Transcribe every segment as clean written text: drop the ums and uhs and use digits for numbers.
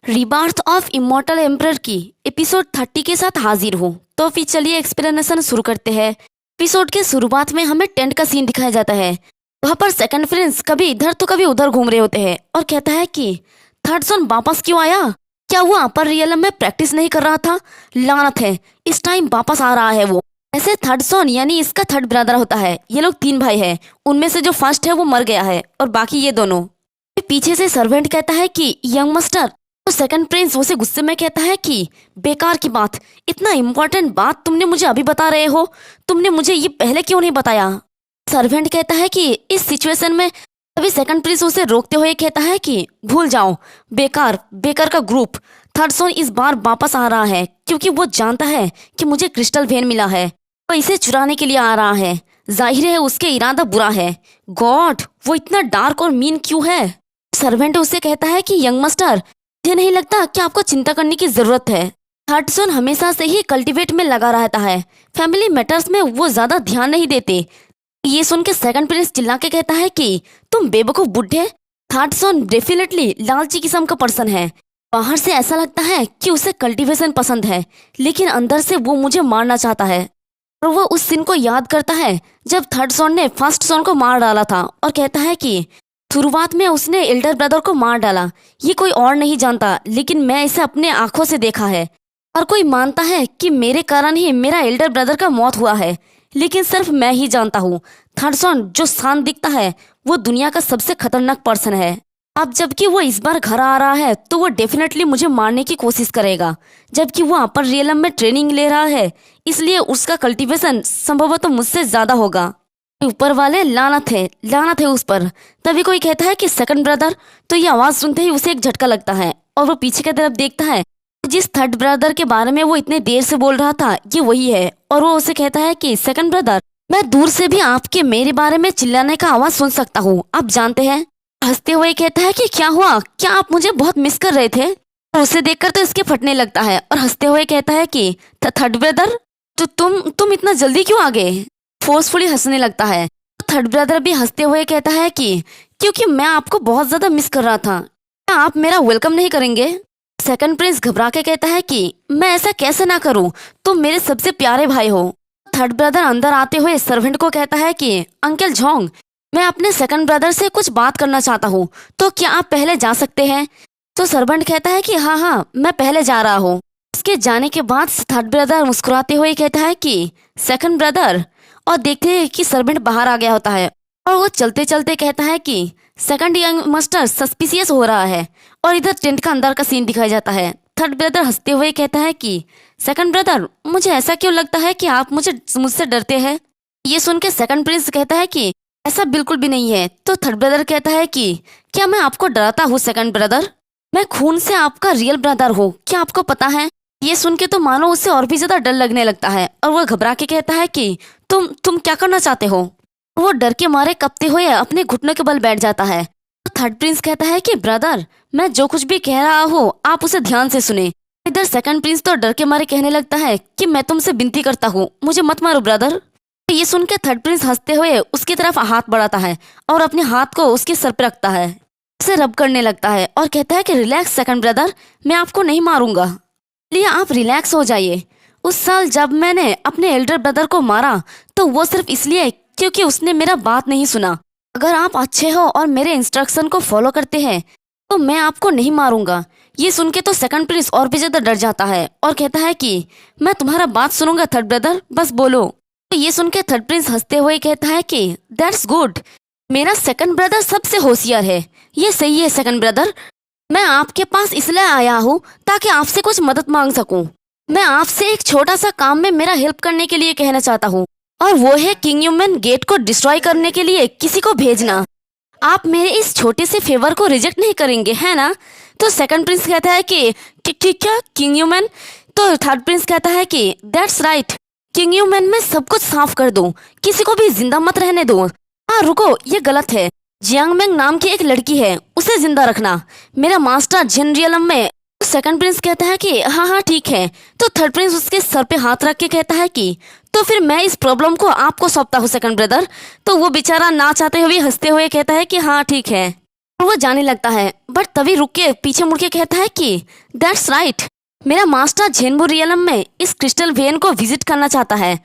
Rebirth of immortal emperor की episode 30 के साथ हाजिर हूँ। तो फिर चलिए एक्सप्लेनेशन शुरू करते हैं। एपिसोड के शुरुआत में हमें टेंट का सीन दिखाया जाता है। वहाँ पर सेकंड प्रिंस कभी इधर तो कभी उधर घूम रहे होते हैं और कहता है कि थर्ड सन वापस क्यों आया? क्या वो अपर रियल में प्रैक्टिस नहीं कर रहा था? लानत है, इस टाइम वापस आ रहा है वो। ऐसे थर्ड सन यानी इसका थर्ड ब्रदर होता है। ये लोग 3 भाई हैं, उनमें से जो फर्स्ट है वो मर गया है और बाकी ये दोनों। पीछे से सर्वेंट कहता है कि यंग मास्टर। तो सेकंड प्रिंस उसे गुस्से में कहता है कि बेकार की बात, इतना इम्पोर्टेंट बात तुमने मुझे अभी बता रहे हो, तुमने मुझे ये पहले क्यों नहीं बताया? सर्वेंट कहता है कि इस सिचुएशन में तभी सेकंड प्रिंस उसे रोकते हुए कहता है कि भूल जाओ, बेकार बेकार का ग्रुप। थर्ड सोन इस बार वापस आ रहा है क्योंकि वो जानता है कि मुझे क्रिस्टल वेन मिला है। वो इसे चुराने के लिए आ रहा है। जाहिर है उसके इरादा बुरा है। गॉड, वो इतना डार्क और मीन क्यों है? सर्वेंट उसे कहता है कि यंग मास्टर, मुझे नहीं लगता कि आपको चिंता करने की जरूरत है। थर्ड सोन हमेशा से ही कल्टीवेट में लगा रहता है, फैमिली मैटर्स में वो ज्यादा ध्यान नहीं देते। ये सुन के सेकंड प्रिंस चिल्ला के कहता है कि तुम बेवकूफ बुढ़े। थर्ड सोन डेफिनेटली लालची किस्म का पर्सन है। बाहर से ऐसा लगता है कि उसे कल्टीवेशन पसंद है, लेकिन अंदर से वो मुझे मारना चाहता है। और वो उस सीन को याद करता है जब थर्ड सोन ने फर्स्ट सोन को मार डाला था और कहता है कि शुरुआत में उसने एल्डर ब्रदर को मार डाला। ये कोई और नहीं जानता, लेकिन मैं इसे अपने आंखों से देखा है। और कोई मानता है कि मेरे कारण ही मेरा एल्डर ब्रदर का मौत हुआ है, लेकिन सिर्फ मैं ही जानता हूँ। थर्ड सोन जो शांत दिखता है वो दुनिया का सबसे खतरनाक पर्सन है। अब जबकि वो इस बार घर आ रहा है तो वो डेफिनेटली मुझे मारने की कोशिश करेगा, जबकि वो अपर रियलम में ट्रेनिंग ले रहा है, इसलिए उसका कल्टीवेशन संभवतः मुझसे ज्यादा होगा। ऊपर वाले लानत है उस पर। तभी कोई कहता है कि सेकंड ब्रदर। तो ये आवाज सुनते ही उसे एक झटका लगता है और वो पीछे की तरफ देखता है। जिस थर्ड ब्रदर के बारे में वो इतने देर से बोल रहा था ये वही है। और वो उसे कहता है कि सेकंड ब्रदर, मैं दूर से भी आपके मेरे बारे में चिल्लाने का आवाज सुन सकता हूँ, आप जानते हैं। हंसते हुए कहता है कि क्या हुआ, क्या आप मुझे बहुत मिस कर रहे थे? और उसे देखकर तो इसके फटने लगता है और हंसते हुए कहता है कि थर्ड ब्रदर, तो तुम इतना जल्दी क्यों आ गए? फोर्सफुली हंसने लगता है। थर्ड ब्रदर भी हंसते हुए कहता है कि क्योंकि मैं आपको बहुत ज्यादा मिस कर रहा था। क्या आप मेरा वेलकम नहीं करेंगे? सेकंड प्रिंस घबरा के कहता है कि मैं ऐसा कैसे ना करूं, तुम मेरे सबसे प्यारे भाई हो। थर्ड ब्रदर अंदर आते हुए सर्वेंट को कहता है कि अंकल झोंग, मैं अपने सेकंड ब्रदर से कुछ बात करना चाहता हूँ, तो क्या आप पहले जा सकते हैं? तो सर्वेंट कहता है कि हाँ, मैं पहले जा रहा हूँ। उसके जाने के बाद थर्ड ब्रदर मुस्कुराते हुए कहता है कि सेकंड ब्रदर, और देखते हैं कि सर्वेंट बाहर आ गया होता है और वो चलते चलते कहता है कि सेकंड यंग मास्टर सस्पिशियस हो रहा है। और इधर टेंट का अंदर का सीन दिखाया जाता है। थर्ड ब्रदर हंसते हुए कहता है कि सेकंड ब्रदर, मुझे ऐसा क्यों लगता है कि आप मुझसे डरते हैं? ये सुन के सेकंड प्रिंस कहता है कि ऐसा बिल्कुल भी नहीं है। तो थर्ड ब्रदर कहता है कि क्या मैं आपको डराता हूँ सेकंड ब्रदर? मैं खून से आपका रियल ब्रदर हूँ, क्या आपको पता है? ये सुन के तो मानो उसे और भी ज्यादा डर लगने लगता है और वो घबरा के कहता है कि तुम क्या करना चाहते हो? वो डर के मारे कपते हुए अपने घुटनों के बल बैठ जाता है। तो थर्ड प्रिंस कहता है कि ब्रदर, मैं जो कुछ भी कह रहा हूँ आप उसे ध्यान से सुने। इधर सेकंड प्रिंस तो डर के मारे कहने लगता है कि मैं तुमसे विनती करता हूँ, मुझे मत मारो ब्रदर। तो ये सुन के थर्ड प्रिंस हंसते हुए उसकी तरफ हाथ बढ़ाता है और अपने हाथ को उसके सर पे रखता है, उसे रब करने लगता है और कहता है कि रिलैक्स सेकंड ब्रदर, मैं आपको नहीं मारूंगा, इसलिए आप रिलैक्स हो जाइए। उस साल जब मैंने अपने एल्डर ब्रदर को मारा तो वो सिर्फ इसलिए क्योंकि उसने मेरा बात नहीं सुना। अगर आप अच्छे हो और मेरे इंस्ट्रक्शन को फॉलो करते हैं तो मैं आपको नहीं मारूंगा। ये सुन के तो सेकंड प्रिंस और भी ज्यादा डर जाता है और कहता है कि मैं तुम्हारा बात सुनूंगा थर्ड ब्रदर, बस बोलो। तो ये सुन के थर्ड प्रिंस हंसते हुए कहता है कि दैट्स गुड, मेरा सेकंड ब्रदर सबसे होशियार है। ये सही है सेकंड ब्रदर, मैं आपके पास इसलिए आया हूँ ताकि आपसे कुछ मदद मांग सकूं। मैं आपसे एक छोटा सा काम में मेरा हेल्प करने के लिए कहना चाहता हूँ, और वो है किंग ह्यूमन गेट को डिस्ट्रॉय करने के लिए किसी को भेजना। आप मेरे इस छोटे से फेवर को रिजेक्ट नहीं करेंगे, है ना? तो सेकंड प्रिंस कहता है कि क्या किंग ह्यूमन? तो थर्ड प्रिंस कहता है कि दैट्स राइट, किंग ह्यूमन में सब कुछ साफ कर दो, किसी को भी जिंदा मत रहने दो। हाँ रुको, ये गलत है। जियांग मेंग नाम की एक लड़की है, उसे जिंदा रखना, मेरा मास्टर जिन रियलम में। सेकंड प्रिंस कहता है कि हाँ ठीक है। तो थर्ड प्रिंस उसके सर पे हाथ रख के कहता है कि तो फिर मैं इस प्रॉब्लम को आपको सौंपता हूँ सेकंड ब्रदर। तो वो बेचारा ना चाहते हुए हंसते हुए कहता है कि हाँ ठीक है। और वो जाने लगता है, बट तभी रुक के पीछे मुड़ के कहता है कि दैट्स राइट, मेरा मास्टर झेनबू रियलम में इस क्रिस्टल वेन को विजिट करना चाहता है।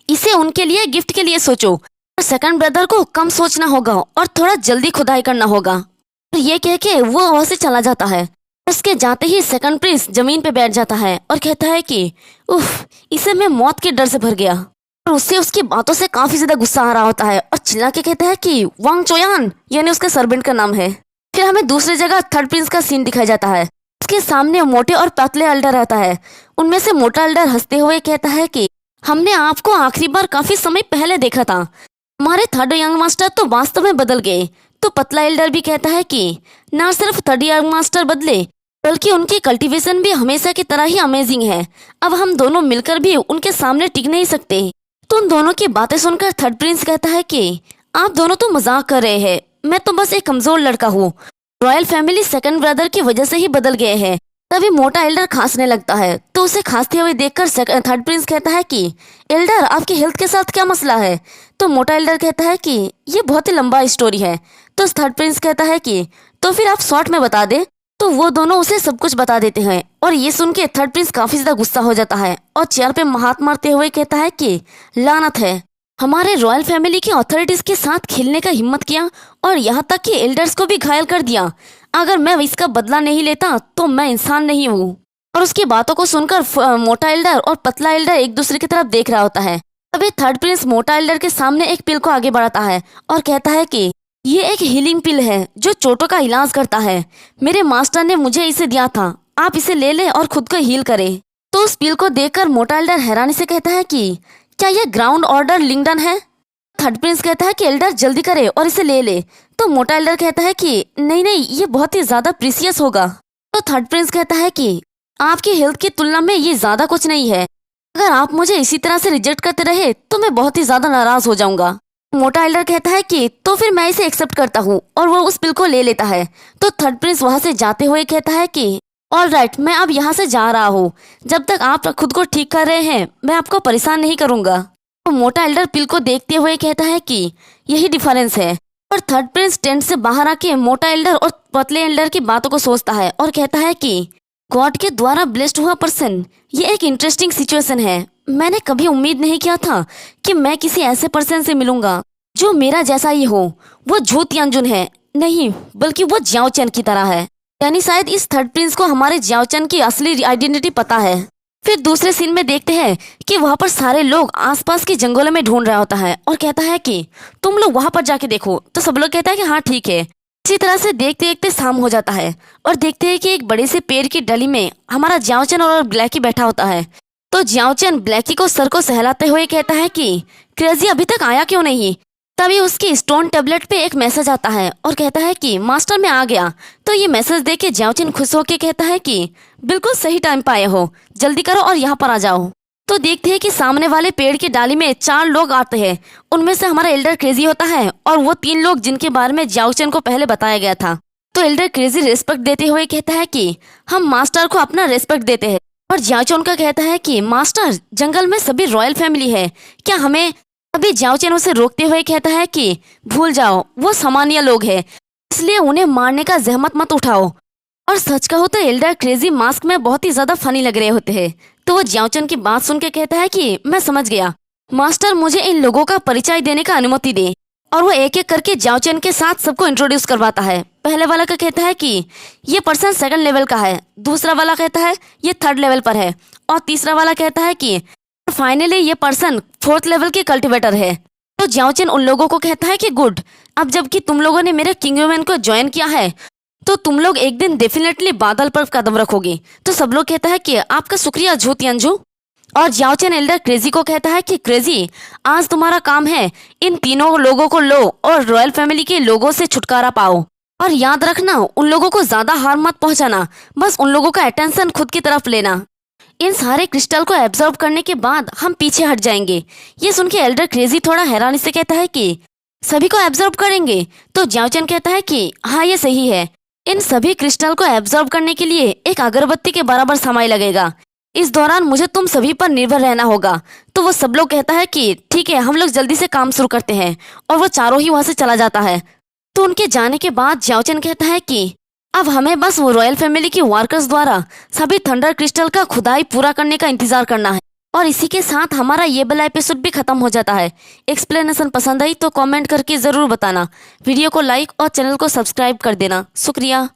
इसे उनके लिए गिफ्ट के लिए सोचो। और सेकंड ब्रदर को कम सोचना होगा और थोड़ा जल्दी खुदाई करना होगा। और ये कह के वो वहां से चला जाता है। उसके जाते ही सेकंड प्रिंस जमीन पे बैठ जाता है और कहता है कि उफ, इसे मैं मौत के डर से भर गया। और उससे उसकी बातों से काफी ज्यादा गुस्सा आ रहा होता है और चिल्ला के कहता है कि वांग चोयान, यानी उसके सर्वेंट का नाम है। फिर हमें दूसरी जगह थर्ड प्रिंस का सीन दिखाया जाता है। उसके सामने मोटे और पतले एल्डर रहता है। उनमें से मोटा एल्डर हंसते हुए कहता है कि हमने आपको आखिरी बार काफी समय पहले देखा था। हमारे थर्ड यंग मास्टर तो वास्तव में बदल गए। तो पतला एल्डर भी कहता है कि ना सिर्फ थर्ड यंग मास्टर बदले, बल्कि उनकी कल्टीवेशन भी हमेशा की तरह ही अमेजिंग है। अब हम दोनों मिलकर भी उनके सामने टिक नहीं सकते। तो उन दोनों की बातें सुनकर थर्ड प्रिंस कहता है कि आप दोनों तो मजाक कर रहे हैं, मैं तो बस एक कमजोर लड़का हूँ। रॉयल फैमिली सेकंड ब्रदर की वजह से ही बदल गए हैं। तभी मोटा एल्डर खांसने लगता है। तो उसे खांसते हुए देखकर थर्ड प्रिंस कहता है कि एल्डर, आपकी हेल्थ के साथ क्या मसला है। तो मोटा एल्डर कहता है कि ये बहुत ही लंबा स्टोरी है। तो थर्ड प्रिंस कहता है कि तो फिर आप शॉर्ट में बता दे। तो वो दोनों उसे सब कुछ बता देते हैं। और ये सुन के थर्ड प्रिंस काफी ज्यादा गुस्सा हो जाता है और चेयर पे हाथ मारते हुए कहता है कि लानत है, हमारे रॉयल फैमिली की अथॉरिटीज के साथ खेलने का हिम्मत किया और यहाँ तक कि एल्डर्स को भी घायल कर दिया। अगर मैं इसका बदला नहीं लेता तो मैं इंसान नहीं हूँ। और उसकी बातों को सुनकर मोटा एल्डर और पतला एल्डर एक दूसरे की तरफ देख रहा होता है। तभी थर्ड प्रिंस मोटा एल्डर के सामने एक पिल को आगे बढ़ाता है और कहता है कि ये एक हीलिंग पिल है जो चोटों का इलाज करता है। मेरे मास्टर ने मुझे इसे दिया था, आप इसे ले ले और खुद को हील करें। तो उस पिल को देखकर मोटा एल्डर हैरानी से कहता है कि क्या ये ग्राउंड ऑर्डर लिंगडन है। थर्ड प्रिंस कहता है कि एल्डर जल्दी करे और इसे ले ले। तो मोटा एल्डर कहता है कि नहीं नहीं, ये बहुत ही ज्यादा प्रीसियस होगा। तो थर्ड प्रिंस कहता है कि आपकी हेल्थ की तुलना में ये ज्यादा कुछ नहीं है। अगर आप मुझे इसी तरह से रिजेक्ट करते रहे तो मैं बहुत ही ज्यादा नाराज हो जाऊंगा। मोटा एल्डर कहता है कि तो फिर मैं इसे एक्सेप्ट करता हूँ और वो उस पिल को ले लेता है। तो थर्ड प्रिंस वहां से जाते हुए कहता है कि ऑल राइट, मैं अब यहाँ से जा रहा हूँ। जब तक आप खुद को ठीक कर रहे हैं मैं आपको परेशान नहीं करूंगा। तो मोटा एल्डर पिल को देखते हुए कहता है कि यही डिफरेंस है। और थर्ड प्रिंस टेंट से बाहर आके मोटा एल्डर और पतले एल्डर की बातों को सोचता है और कहता है कि गॉड के द्वारा ब्लेस्ड हुआ पर्सन, ये एक इंटरेस्टिंग सिचुएशन है। मैंने कभी उम्मीद नहीं किया था कि मैं किसी ऐसे पर्सन से मिलूंगा जो मेरा जैसा ही हो। वो झू तियानजुन है नहीं, बल्कि वो जियाओ चैन की तरह है। यानी शायद इस थर्ड प्रिंस को हमारे जियाओ चैन की असली आइडेंटिटी पता है। फिर दूसरे सीन में देखते हैं कि वहाँ पर सारे लोग आसपास के जंगलों में ढूंढ रहा होता है और कहता है कि तुम लोग वहाँ पर जाके देखो। तो सब लोग कहता है कि हाँ ठीक है। इसी तरह से देखते देखते शाम हो जाता है और देखते हैं कि एक बड़े से पेड़ की डली में हमारा जियाओचन और ब्लैकी बैठा होता है। तो जियाओचन ब्लैकी को सर को सहलाते हुए कहता है कि क्रेजी अभी तक आया क्यों नहीं। तभी उसकी स्टोन टेबलेट पे एक मैसेज आता है और कहता है कि मास्टर मैं आ गया। तो ये मैसेज देख के जियाओचन खुश होकर कहता है कि बिल्कुल सही टाइम पे आए हो, जल्दी करो और यहाँ पर आ जाओ। तो देखते हैं कि सामने वाले पेड़ की डाली में 4 लोग आते हैं। उनमें से हमारा एल्डर क्रेजी होता है और वो 3 लोग जिनके बारे में जियाओचन को पहले बताया गया था। तो एल्डर क्रेजी रेस्पेक्ट देते हुए कहता है कि हम मास्टर को अपना रेस्पेक्ट देते हैं। और जियाओचन का कहता है कि मास्टर, जंगल में सभी रॉयल फैमिली है, क्या हमें। अभी जियाओचन उसे रोकते हुए कहता है कि भूल जाओ, वो सामान्य लोग हैं, इसलिए उन्हें मारने का जहमत मत उठाओ। और सच कहो तो एल्डर क्रेजी मास्क में बहुत ही ज्यादा फनी लग रहे होते हैं। तो वो जियाओचन की बात सुन के कहता है कि मैं समझ गया, मास्टर मुझे इन लोगों का परिचय देने का अनुमति दे। और वो एक एक करके जियाओचन के साथ सबको इंट्रोड्यूस करवाता है। पहले वाला का कहता है कि ये पर्सन 2nd लेवल का है, दूसरा वाला कहता है ये 3rd लेवल पर है, और तीसरा वाला कहता है कि फाइनली ये पर्सन 4th लेवल के कल्टिवेटर है। तो जियाओचन उन लोगों को कहता है कि गुड, अब जबकि तुम लोगों ने मेरे किंग वुमेन को ज्वाइन किया है तो तुम लोग एक दिन डेफिनेटली बादल पर कदम रखोगे। तो सब लोग कहता है कि आपका शुक्रिया झू तियानजू। और जियाओचन एल्डर क्रेजी को कहता है कि क्रेजी, आज तुम्हारा काम है इन तीनों लोगों को लो और रॉयल फैमिली के लोगों से छुटकारा पाओ। और याद रखना, उन लोगों को ज्यादा हार्म मत पहुंचाना, बस उन लोगों का अटेंशन खुद की तरफ लेना। इन सारे क्रिस्टल को एब्जॉर्ब करने के बाद हम पीछे हट जाएंगे। ये सुन के एल्डर क्रेजी थोड़ा हैरानी से कहता है कि सभी को एब्जॉर्ब करेंगे। तो जियाओचन कहता है कि हाँ ये सही है, इन सभी क्रिस्टल को एब्जॉर्ब करने के लिए एक अगरबत्ती के बराबर समय लगेगा। इस दौरान मुझे तुम सभी पर निर्भर रहना होगा। तो वो सब लोग कहता है कि ठीक है, हम लोग जल्दी से काम शुरू करते हैं। और वो चारों ही वहां से चला जाता है। तो उनके जाने के बाद जाओचन कहता है कि अब हमें बस वो रॉयल फैमिली की वर्कर्स द्वारा सभी थंडर क्रिस्टल का खुदाई पूरा करने का इंतजार करना है। और इसी के साथ हमारा ये वाला एपिसोड भी खत्म हो जाता है। एक्सप्लेनेशन पसंद आई तो कमेंट करके ज़रूर बताना। वीडियो को लाइक और चैनल को सब्सक्राइब कर देना। शुक्रिया।